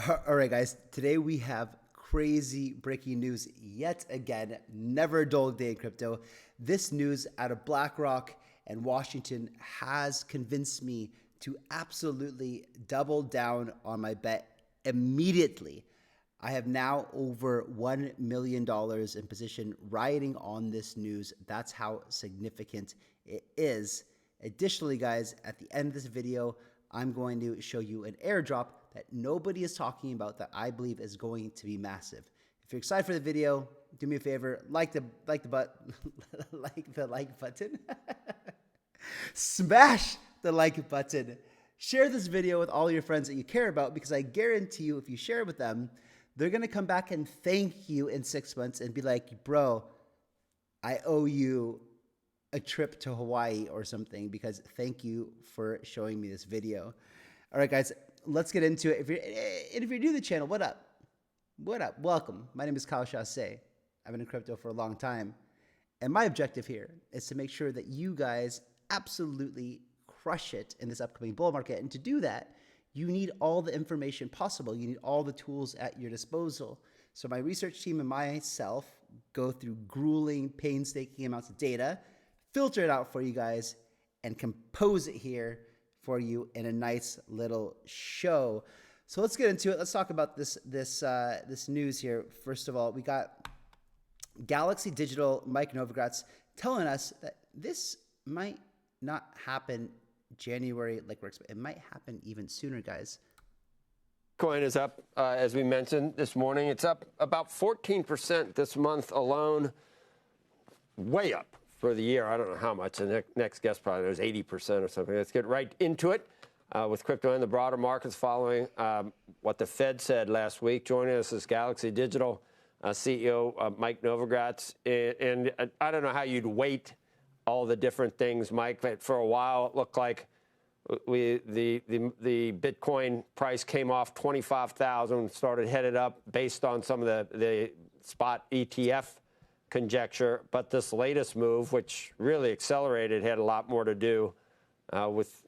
All right, guys. Today we have crazy breaking news yet again. Never a dull day in crypto. This news out of BlackRock and Washington has convinced me to absolutely double down on my bet immediately. I have now over $1 million in position riding on this news. That's how significant it is. Additionally, guys, at the end of this video, I'm going to show you an airdrop that nobody is talking about that I believe is going to be massive. If you're excited for the video, do me a favor, like the like button, smash the like button, share this video with all your friends that you care about, because I guarantee you, if you share it with them, they're gonna come back and thank you in 6 months and be like, bro, I owe you a trip to Hawaii or something, because thank you for showing me this video. All right, guys, let's get into it. If you're new to the channel, what up? What up? Welcome. My name is Kyle Chassé. I've been in crypto for a long time. And my objective here is to make sure that you guys absolutely crush it in this upcoming bull market. And to do that, you need all the information possible. You need all the tools at your disposal. So my research team and myself go through grueling, painstaking amounts of data, filter it out for you guys, and compose it here for you in a nice little show. So let's get into it. Let's talk about this news here. First of all, we got Galaxy Digital, Mike Novogratz, telling us that this might not happen January like we're expecting. It might happen even sooner, guys. Coin is up, as we mentioned this morning. It's up about 14% this month alone, way up for the year. I don't know how much. The next guess probably was 80% or something. Let's get right into it with crypto and the broader markets following what the Fed said last week. Joining us is Galaxy Digital CEO Mike Novogratz. And I don't know how you'd weight all the different things, Mike, but for a while it looked like the Bitcoin price came off 25,000, started headed up based on some of the spot ETF conjecture, but this latest move, which really accelerated, had a lot more to do with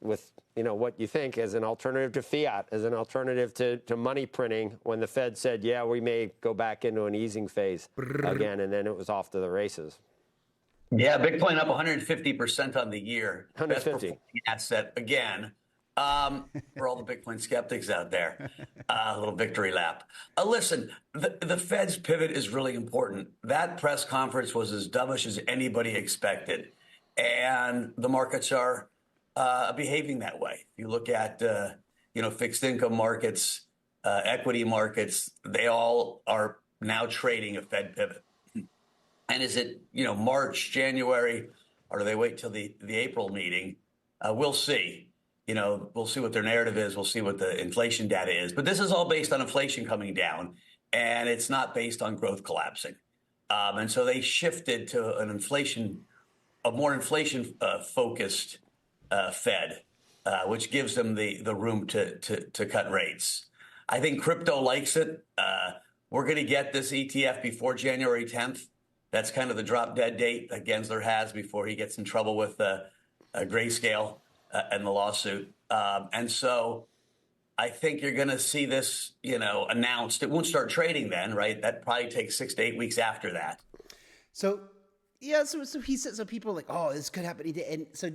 what you think as an alternative to fiat, as an alternative to money printing, when the Fed said, yeah, we may go back into an easing phase again, and then it was off to the races. Yeah, Bitcoin up 150% on the year. 150. Best performing asset again. For all the Bitcoin skeptics out there, a little victory lap. Listen, the Fed's pivot is really important. That press conference was as dovish as anybody expected, and the markets are behaving that way. You look at fixed income markets, equity markets; they all are now trading a Fed pivot. And is it March, January, or do they wait till the April meeting? We'll see. We'll see what their narrative is. We'll see what the inflation data is. But this is all based on inflation coming down, and it's not based on growth collapsing. And so they shifted to a more inflation-focused Fed, which gives them the room to cut rates. I think crypto likes it. We're going to get this ETF before January 10th. That's kind of the drop-dead date that Gensler has before he gets in trouble with Grayscale and the lawsuit. And so I think you're going to see this, announced. It won't start trading then, right? That probably takes 6 to 8 weeks after that. So, yeah, so he said, so people are like, oh, this could happen. And so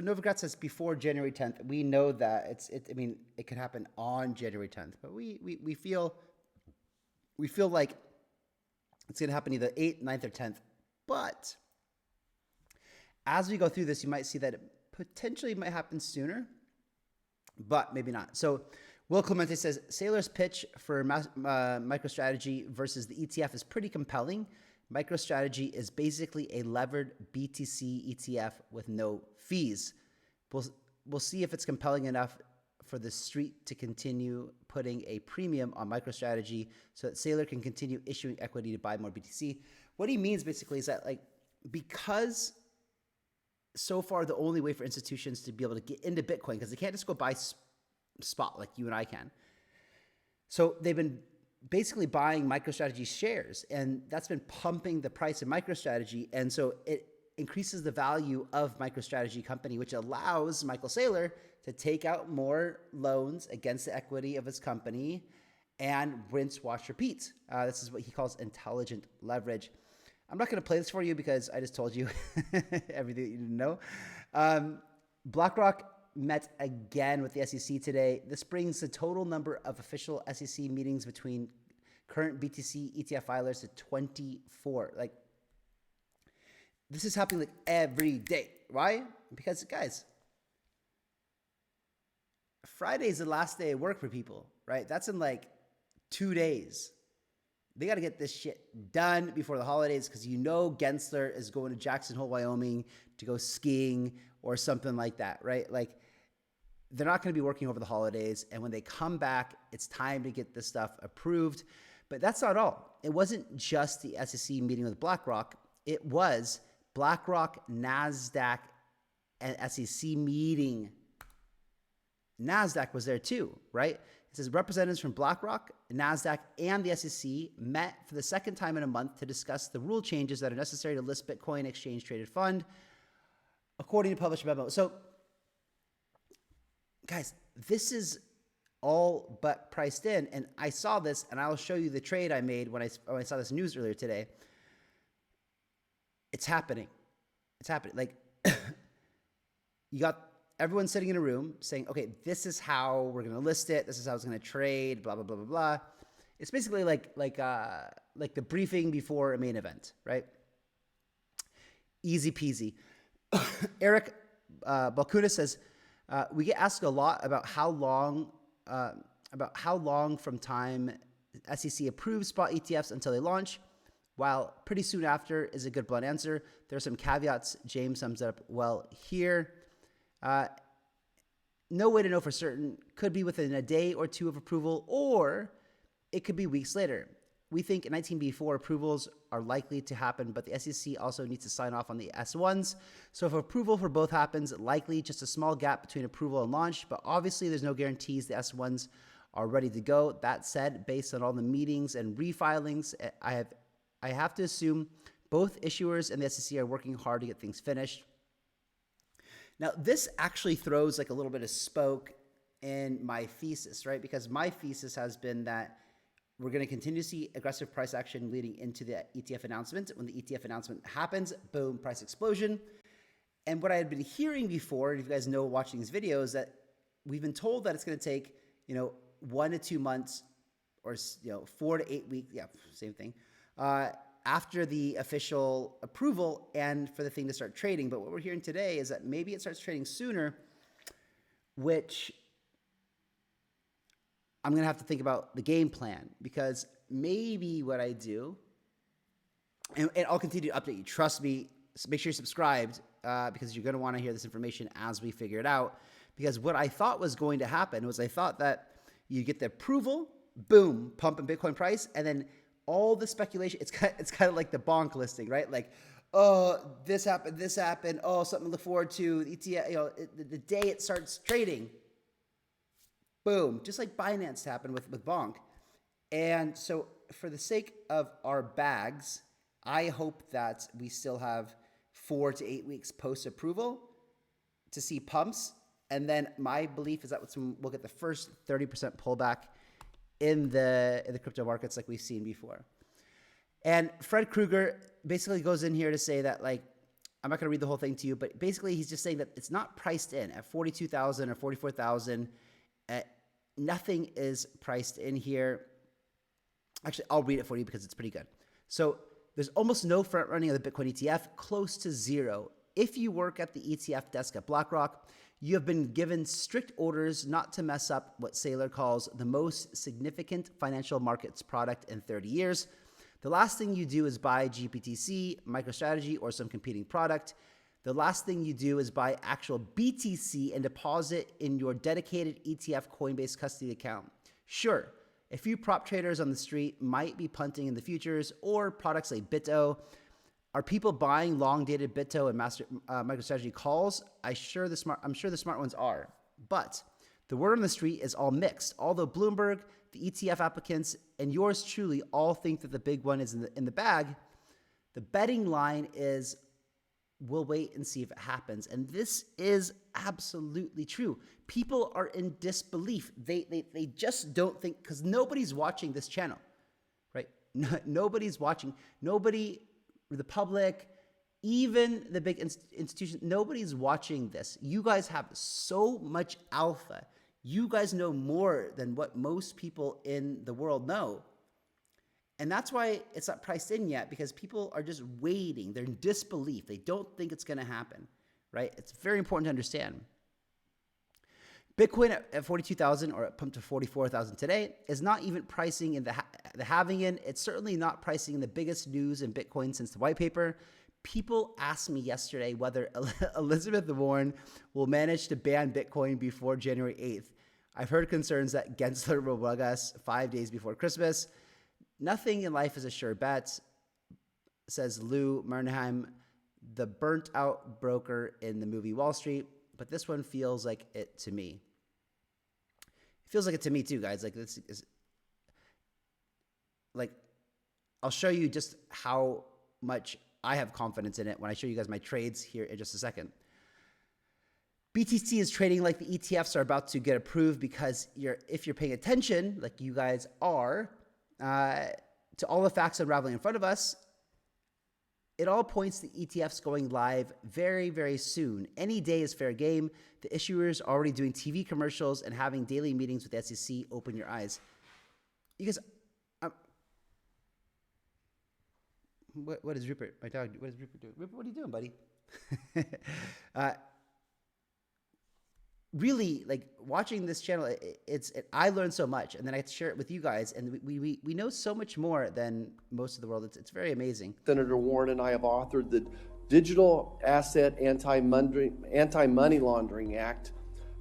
Novogratz says before January 10th. We know that it could happen on January 10th, but we feel like it's going to happen either 8th, 9th, or 10th. But as we go through this, you might see that it potentially might happen sooner, but maybe not. So Will Clemente says, Saylor's pitch for MicroStrategy versus the ETF is pretty compelling. MicroStrategy is basically a levered BTC ETF with no fees. We'll see if it's compelling enough for the street to continue putting a premium on MicroStrategy so that Saylor can continue issuing equity to buy more BTC. What he means basically is that, because so far the only way for institutions to be able to get into Bitcoin, because they can't just go buy spot like you and I can. So they've been basically buying MicroStrategy shares, and that's been pumping the price of MicroStrategy. And so it increases the value of MicroStrategy company, which allows Michael Saylor to take out more loans against the equity of his company and rinse, wash, repeat. This is what he calls intelligent leverage. I'm not going to play this for you because I just told you everything that you didn't know. BlackRock met again with the SEC today. This brings the total number of official SEC meetings between current BTC ETF filers to 24. Like, this is happening like every day. Why? Because, guys, Friday is the last day of work for people, right? That's in like 2 days. They got to get this shit done before the holidays because you know Gensler is going to Jackson Hole, Wyoming to go skiing or something like that, right? Like, they're not going to be working over the holidays. And when they come back, it's time to get this stuff approved. But that's not all. It wasn't just the SEC meeting with BlackRock. It was BlackRock, Nasdaq, and SEC meeting. Nasdaq was there too, right? It says representatives from BlackRock, Nasdaq, and the SEC met for the second time in a month to discuss the rule changes that are necessary to list Bitcoin exchange-traded fund, according to published memo. So, guys, this is all but priced in, and I saw this, and I'll show you the trade I made when I saw this news earlier today. It's happening. It's happening. Like, you got everyone sitting in a room saying, okay, this is how we're going to list it. This is how it's going to trade, blah, blah, blah, blah, blah. It's basically like the briefing before a main event, right? Easy peasy. Eric Balkuda says, we get asked a lot about how long from time SEC approves spot ETFs until they launch. While pretty soon after is a good blunt answer, there are some caveats. James sums it up well here. No way to know for certain. Could be within a day or two of approval, or it could be weeks later. We think 19B4 approvals are likely to happen, but the SEC also needs to sign off on the S1s. So if approval for both happens, likely just a small gap between approval and launch, but obviously there's no guarantees the S1s are ready to go. That said, based on all the meetings and refilings, I have to assume both issuers and the SEC are working hard to get things finished. Now, this actually throws like a little bit of spoke in my thesis, right? Because my thesis has been that we're going to continue to see aggressive price action leading into the ETF announcement. When the ETF announcement happens, boom, price explosion. And what I had been hearing before, and if you guys know watching these videos, that we've been told that it's going to take, 1 to 2 months or, 4 to 8 weeks. Yeah, same thing. After the official approval and for the thing to start trading. But what we're hearing today is that maybe it starts trading sooner, which I'm going to have to think about the game plan, because maybe what I do, and I'll continue to update you. Trust me, make sure you're subscribed because you're going to want to hear this information as we figure it out. Because what I thought was going to happen was I thought that you get the approval, boom, pump in Bitcoin price, and then all the speculation, it's kind of like the bonk listing, right? Like, oh, this happened, oh, something to look forward to, the ETF, the day it starts trading, boom, just like Binance happened with bonk. And so for the sake of our bags, I hope that we still have 4 to 8 weeks post-approval to see pumps. And then my belief is that we'll get the first 30% pullback in the crypto markets like we've seen before. And Fred Krueger basically goes in here to say that, like, I'm not going to read the whole thing to you, but basically he's just saying that it's not priced in at 42,000 or 44,000. Nothing is priced in here. Actually, I'll read it for you because it's pretty good. So there's almost no front running of the Bitcoin ETF, close to zero. If you work at the ETF desk at BlackRock, you have been given strict orders not to mess up what Saylor calls the most significant financial markets product in 30 years. The last thing you do is buy GPTC, MicroStrategy, or some competing product. The last thing you do is buy actual BTC and deposit in your dedicated ETF Coinbase custody account. Sure, a few prop traders on the street might be punting in the futures or products like BITO. Are people buying long-dated BITO and MicroStrategy calls? I'm sure the smart ones are. But the word on the street is all mixed. Although Bloomberg, the ETF applicants, and yours truly all think that the big one is in the bag, the betting line is we'll wait and see if it happens. And this is absolutely true. People are in disbelief. They just don't think, because nobody's watching this channel, right? Nobody's watching. Nobody, the public, even the big institutions, nobody's watching this. You guys have so much alpha. You guys know more than what most people in the world know. And that's why it's not priced in yet, because people are just waiting. They're in disbelief. They don't think it's going to happen, right? It's very important to understand. Bitcoin at 42,000 or pumped to 44,000 today is not even pricing in the halving in. It's certainly not pricing in the biggest news in Bitcoin since the white paper. People asked me yesterday whether Elizabeth Warren will manage to ban Bitcoin before January 8th. I've heard concerns that Gensler will bug us 5 days before Christmas. Nothing in life is a sure bet, says Lou Mernheim, the burnt out broker in the movie Wall Street. But this one feels like it to me. It feels like it to me too, guys. Like this is like, I'll show you just how much I have confidence in it when I show you guys my trades here in just a second. BTC is trading like the ETFs are about to get approved because if you're paying attention, like you guys are, to all the facts unraveling in front of us, it all points to ETFs going live very, very soon. Any day is fair game. The issuers are already doing TV commercials and having daily meetings with the SEC. Open your eyes. You guys, what is Rupert? My dog, what is Rupert doing? Rupert, what are you doing, buddy? Really, like watching this channel, I learned so much, and then I get to share it with you guys, and we know so much more than most of the world. It's very amazing. Senator Warren and I have authored the Digital Asset Anti-Money Laundering Act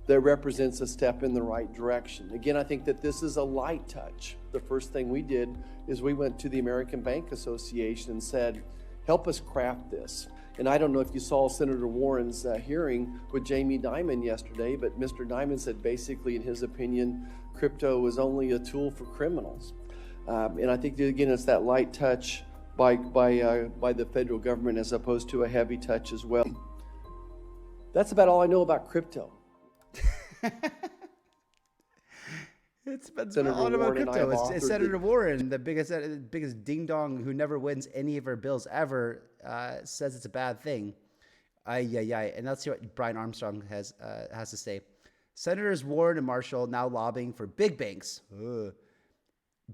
that represents a step in the right direction. Again, I think that this is a light touch. The first thing we did is we went to the American Bank Association and said, help us craft this. And I don't know if you saw Senator Warren's hearing with Jamie Dimon yesterday, but Mr. Dimon said basically, in his opinion, crypto is only a tool for criminals. And I think that, again, it's that light touch by the federal government as opposed to a heavy touch as well. That's about all I know about crypto. It's all about crypto. It's Senator Warren, the biggest ding dong who never wins any of her bills ever, says it's a bad thing. And let's see what Brian Armstrong has to say. Senators Warren and Marshall now lobbying for big banks. Ugh.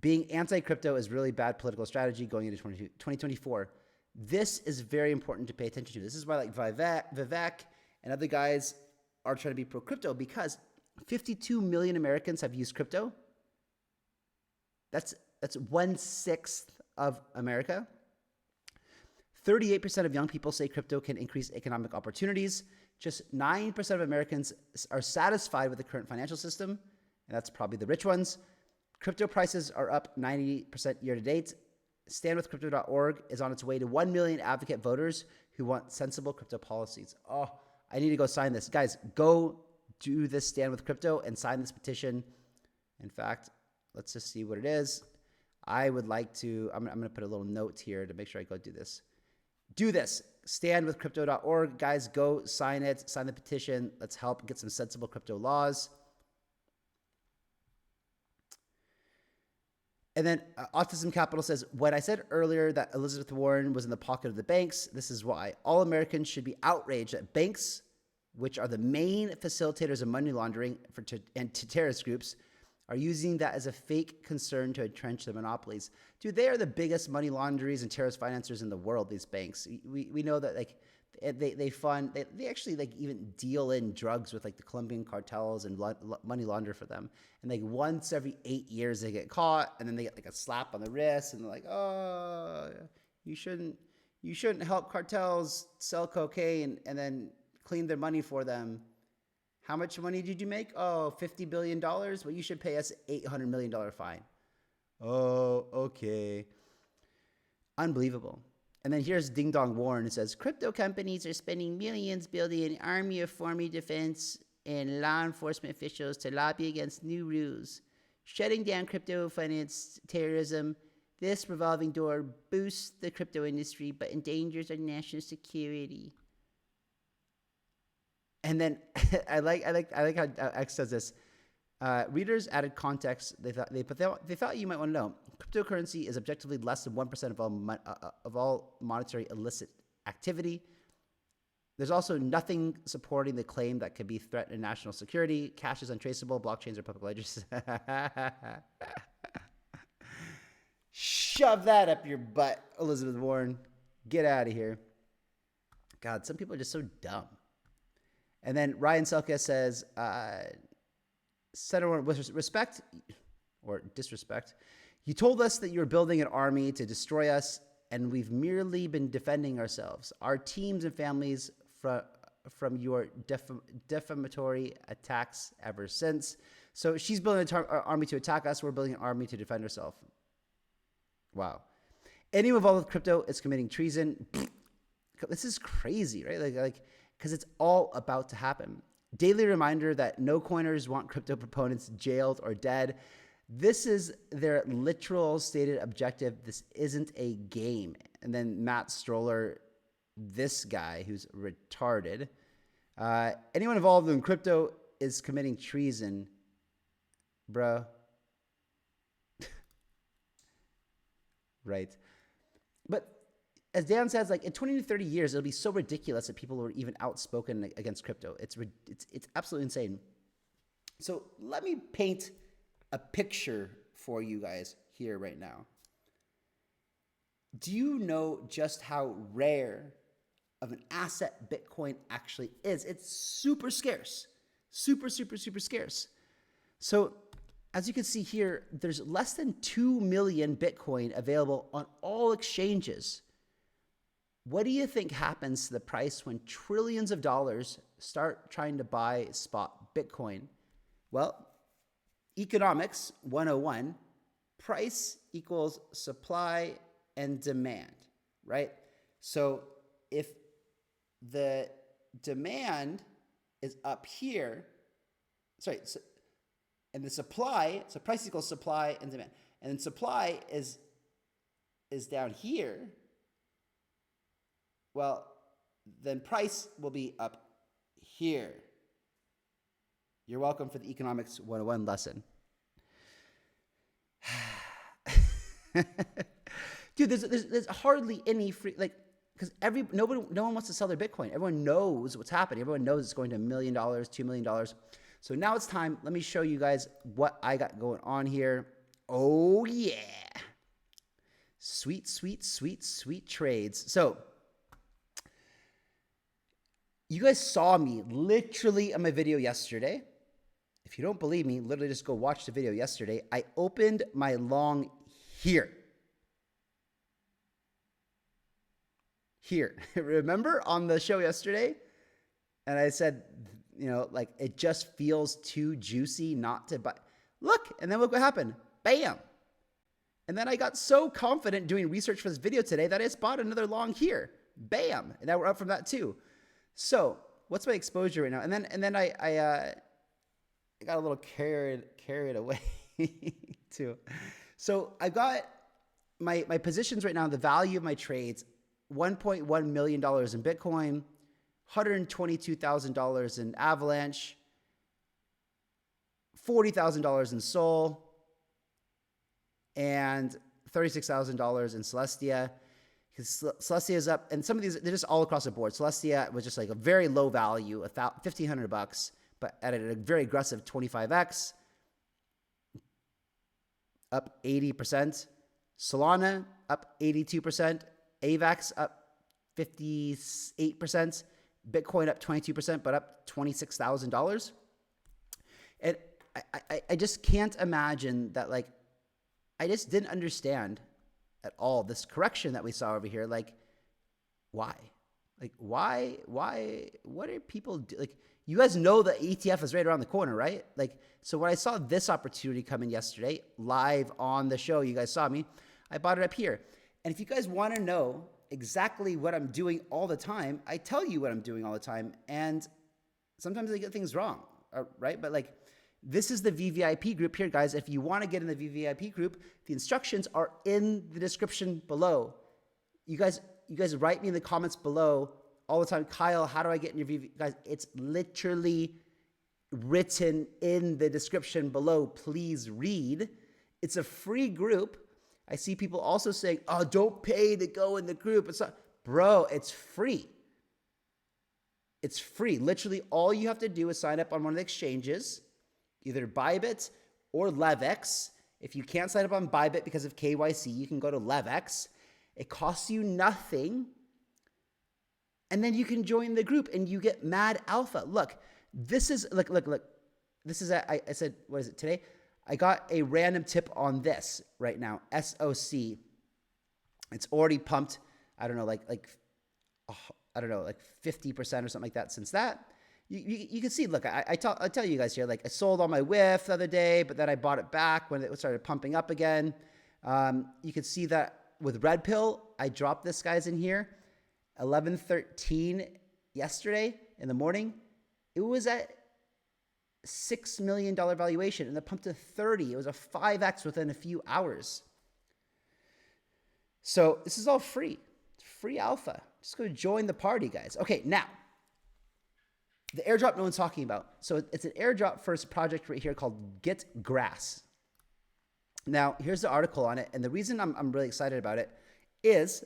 Being anti-crypto is really bad political strategy going into 2024. This is very important to pay attention to. This is why like Vivek and other guys are trying to be pro-crypto, because 52 million Americans have used crypto. That's 1/6 of America. 38% of young people say crypto can increase economic opportunities. Just 9% of Americans are satisfied with the current financial system, and that's probably the rich ones. Crypto prices are up 90% year to date. StandWithCrypto.org is on its way to 1 million advocate voters who want sensible crypto policies. Oh, I need to go sign this. Guys, go do this Stand With Crypto and sign this petition. In fact, let's just see what it is. I would like to, I'm going to put a little note here to make sure I go do this. Do this. StandWithCrypto.org. Guys, go sign it. Sign the petition. Let's help get some sensible crypto laws. And then Autism Capital says, when I said earlier that Elizabeth Warren was in the pocket of the banks, this is why. All Americans should be outraged that banks, which are the main facilitators of money laundering and to terrorist groups, are using that as a fake concern to entrench their monopolies. Dude, they are the biggest money launderers and terrorist financiers in the world, these banks. We know that like they actually like even deal in drugs with like the Colombian cartels and money launder for them. And like once every 8 years they get caught, and then they get like a slap on the wrist, and they're like, oh, you shouldn't help cartels sell cocaine and then clean their money for them. How much money did you make? Oh, $50 billion. Well, you should pay us $800 million fine. Oh, okay. Unbelievable. And then here's Ding Dong Warren. It says, crypto companies are spending millions building an army of former defense and law enforcement officials to lobby against new rules. Shutting down crypto-financed terrorism. This revolving door boosts the crypto industry but endangers our national security. And then I like how X says this. Readers added context. They thought you might want to know. Cryptocurrency is objectively less than 1% of all monetary illicit activity. There's also nothing supporting the claim that could be threatening national security. Cash is untraceable. Blockchains are public ledgers. Shove that up your butt, Elizabeth Warren. Get out of here. God, some people are just so dumb. And then Ryan Selka says, Senator, with respect or disrespect, you told us that you were building an army to destroy us, and we've merely been defending ourselves, our teams and families from your defamatory attacks ever since. So she's building an army to attack us. We're building an army to defend ourselves. Wow. Anyone involved with crypto is committing treason. This is crazy, right? Like, because it's all about to happen. Daily reminder that no coiners want crypto proponents jailed or dead. This is their literal stated objective. This isn't a game. And then Matt Stroller, this guy who's retarded. Anyone involved in crypto is committing treason, bro. Right. But as Dan says, like in 20 to 30 years, it'll be so ridiculous that people are even outspoken against crypto. It's absolutely insane. So let me paint a picture for you guys here right now. Do you know just how rare of an asset Bitcoin actually is? It's super scarce, super scarce. So as you can see here, there's less than 2 million Bitcoin available on all exchanges. What do you think happens to the price when trillions of dollars start trying to buy spot Bitcoin? Well, economics 101, price equals supply and demand, right? So if the demand is up here, and the supply, so price equals supply and demand, and then supply is down here, well, then price will be up here. You're welcome for the Economics 101 lesson. Dude, there's hardly any free, like, because no one wants to sell their Bitcoin. Everyone knows what's happening. Everyone knows it's going to $1 million, $2 million. So now it's time. Let me show you guys what I got going on here. Oh yeah. Sweet trades. So you guys saw me literally on my video yesterday. If you don't believe me, literally just go watch the video yesterday. I opened my long here. Here. Remember on the show yesterday? And I said, you know, like it just feels too juicy not to buy. Look, and then look what happened. Bam. And then I got so confident doing research for this video today that I just bought another long here. Bam. And now we're up from that too. So what's my exposure right now? And then I got a little carried away too. So I've got my positions right now, the value of my trades, $1.1 million in Bitcoin, $122,000 in Avalanche, $40,000 in Sol, and $36,000 in Celestia. Because Celestia is up, and some of these, they're just all across the board. Celestia was just like a very low value, $1,500, but at a very aggressive 25x, up 80%. Solana up 82%. AVAX up 58%. Bitcoin up 22%, but up $26,000. And I just can't imagine that, like, I just didn't understand at all this correction that we saw over here. Like, why? Like, why, what are people do? Like, you guys know the ETF is right around the corner, right? Like, so when I saw this opportunity come in yesterday, live on the show, you guys saw me, I bought it up here. And if you guys want to know exactly what I'm doing all the time, I tell you what I'm doing all the time. And sometimes I get things wrong, right? But like, this is the VVIP group here, guys. If you want to get in the VVIP group, the instructions are in the description below. You guys write me in the comments below all the time, Kyle, how do I get in your VV? Guys, it's literally written in the description below. Please read. It's a free group. I see people also saying, oh, don't pay to go in the group. It's not, bro, it's free. It's free. Literally, all you have to do is sign up on one of the exchanges, either BYBIT or LevX. If you can't sign up on BYBIT because of KYC, you can go to LevX. It costs you nothing. And then you can join the group and you get mad alpha. Look, this is, look. This is, I said, what is it today? I got a random tip on this right now, SOC. It's already pumped, I don't know, like 50% or something like that since that. You can see, look, I tell you guys here, like I sold on my whiff the other day, but then I bought it back when it started pumping up again. You can see that with Red Pill, I dropped this guys in here, 11:13 yesterday in the morning. It was at $6 million valuation and it pumped to 30. It was a 5x within a few hours. So this is all free. It's free alpha. Just go join the party, guys. Okay, now, the airdrop no one's talking about. So it's an airdrop first project right here called Get Grass. Now, here's the article on it. And the reason I'm really excited about it is,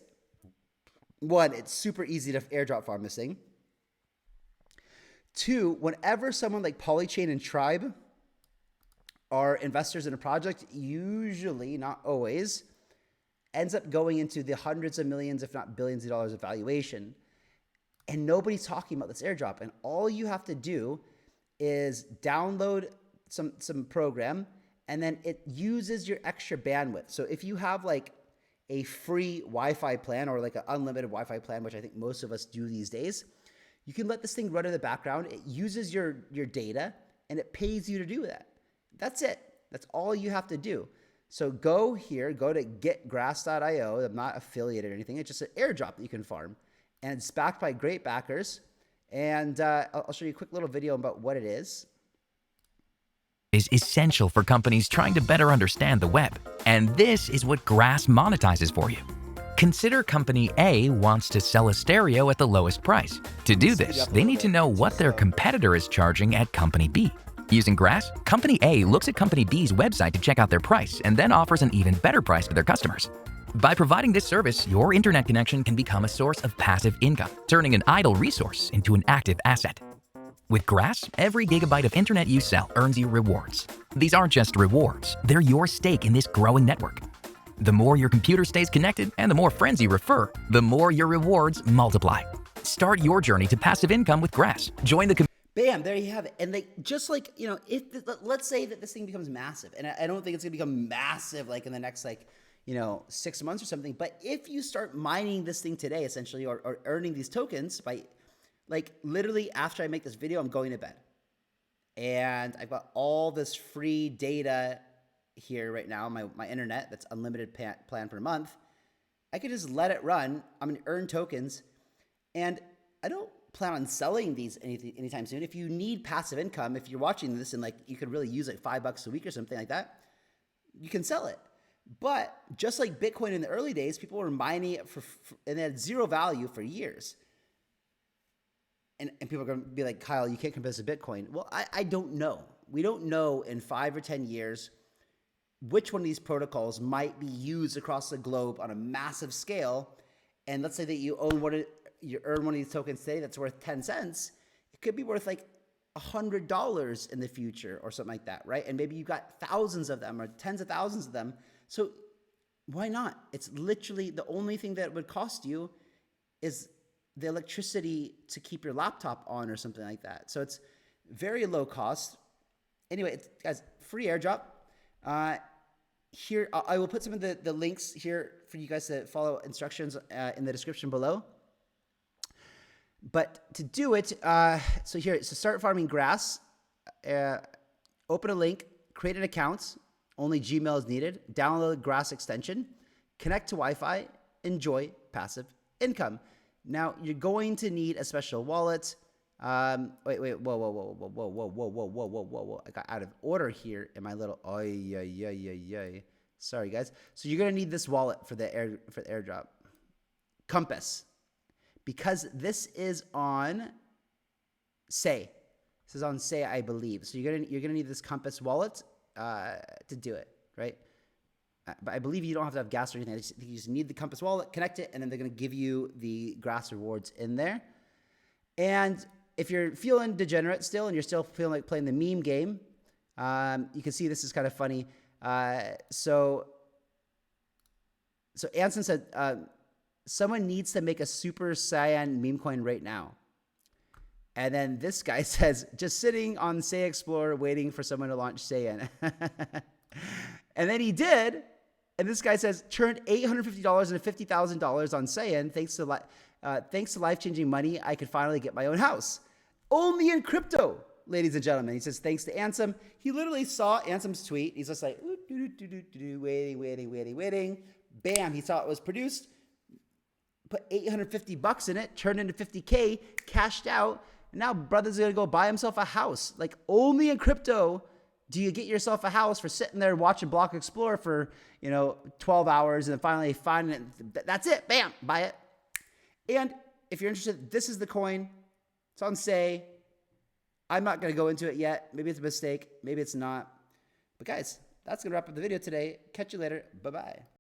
one, it's super easy to airdrop farm this thing. Two, whenever someone like Polychain and Tribe are investors in a project, usually, not always, ends up going into the hundreds of millions, if not billions of dollars of valuation. And nobody's talking about this airdrop. And all you have to do is download some program, and then it uses your extra bandwidth. So if you have like a free Wi-Fi plan or like an unlimited Wi-Fi plan, which I think most of us do these days, you can let this thing run in the background. It uses your data and it pays you to do that. That's it. That's all you have to do. So go here, go to getgrass.io. I'm not affiliated or anything. It's just an airdrop that you can farm. And it's backed by great backers. And I'll show you a quick little video about what it is. Is essential for companies trying to better understand the web. And this is what Grass monetizes for you. Consider company A wants to sell a stereo at the lowest price. To do this, they need to know what their competitor is charging at company B. Using Grass, company A looks at company B's website to check out their price and then offers an even better price to their customers. By providing this service, your internet connection can become a source of passive income, turning an idle resource into an active asset. With Grass, every gigabyte of internet you sell earns you rewards. These aren't just rewards, they're your stake in this growing network. The more your computer stays connected and the more friends you refer, the more your rewards multiply. Start your journey to passive income with Grass. Join the Bam, there you have it. And just like, you know, let's say that this thing becomes massive, and I don't think it's gonna become massive like in the next 6 months or something. But if you start mining this thing today, essentially, or earning these tokens by, like, literally after I make this video, I'm going to bed. And I've got all this free data here right now, my internet that's unlimited plan per month. I could just let it run. I'm gonna earn tokens, and I don't plan on selling these anytime soon. If you need passive income, if you're watching this and like you could really use like $5 a week or something like that, you can sell it. But just like Bitcoin in the early days, people were mining it and it had zero value for years. And people are going to be like, Kyle, you can't compare this to Bitcoin. Well, I don't know. We don't know in 5 or 10 years which one of these protocols might be used across the globe on a massive scale. And let's say that you earn one of these tokens today that's worth 10 cents. It could be worth like $100 in the future or something like that, right? And maybe you got thousands of them or tens of thousands of them. So why not? It's literally the only thing that would cost you is the electricity to keep your laptop on or something like that. So it's very low cost. Anyway, guys, free airdrop. Here, I will put some of the links here for you guys to follow instructions in the description below. But to do it, so start farming grass, open a link, create an account, only Gmail is needed, download the Grass extension, connect to Wi-Fi, enjoy passive income. Now, you're going to need a special wallet. Whoa. I got out of order here in my little, sorry guys. So you're going to need this wallet for the airdrop. Compass. because this is on Say. This is on Say, I believe. So you're gonna need this Compass wallet to do it, right? But I believe you don't have to have gas or anything. You just need the Compass wallet, connect it, and then they're gonna give you the grass rewards in there. And if you're feeling degenerate still, and you're still feeling like playing the meme game, you can see this is kind of funny. So Anson said, someone needs to make a Super Saiyan meme coin right now. And then this guy says, just sitting on Say Explorer waiting for someone to launch Saiyan. And then he did. And this guy says, turned $850 into $50,000 on Saiyan. Thanks to life-changing money, I could finally get my own house. Only in crypto, ladies and gentlemen. He says, thanks to Ansem. He literally saw Ansem's tweet. He's just like, waiting. Bam, he saw it was produced. Put $850 in it, turned into 50K, cashed out. And now brother's going to go buy himself a house. Like, only in crypto do you get yourself a house for sitting there watching Block Explorer for, 12 hours and then finally finding it. That's it. Bam, buy it. And if you're interested, this is the coin. It's on Say. I'm not going to go into it yet. Maybe it's a mistake. Maybe it's not. But guys, that's going to wrap up the video today. Catch you later. Bye-bye.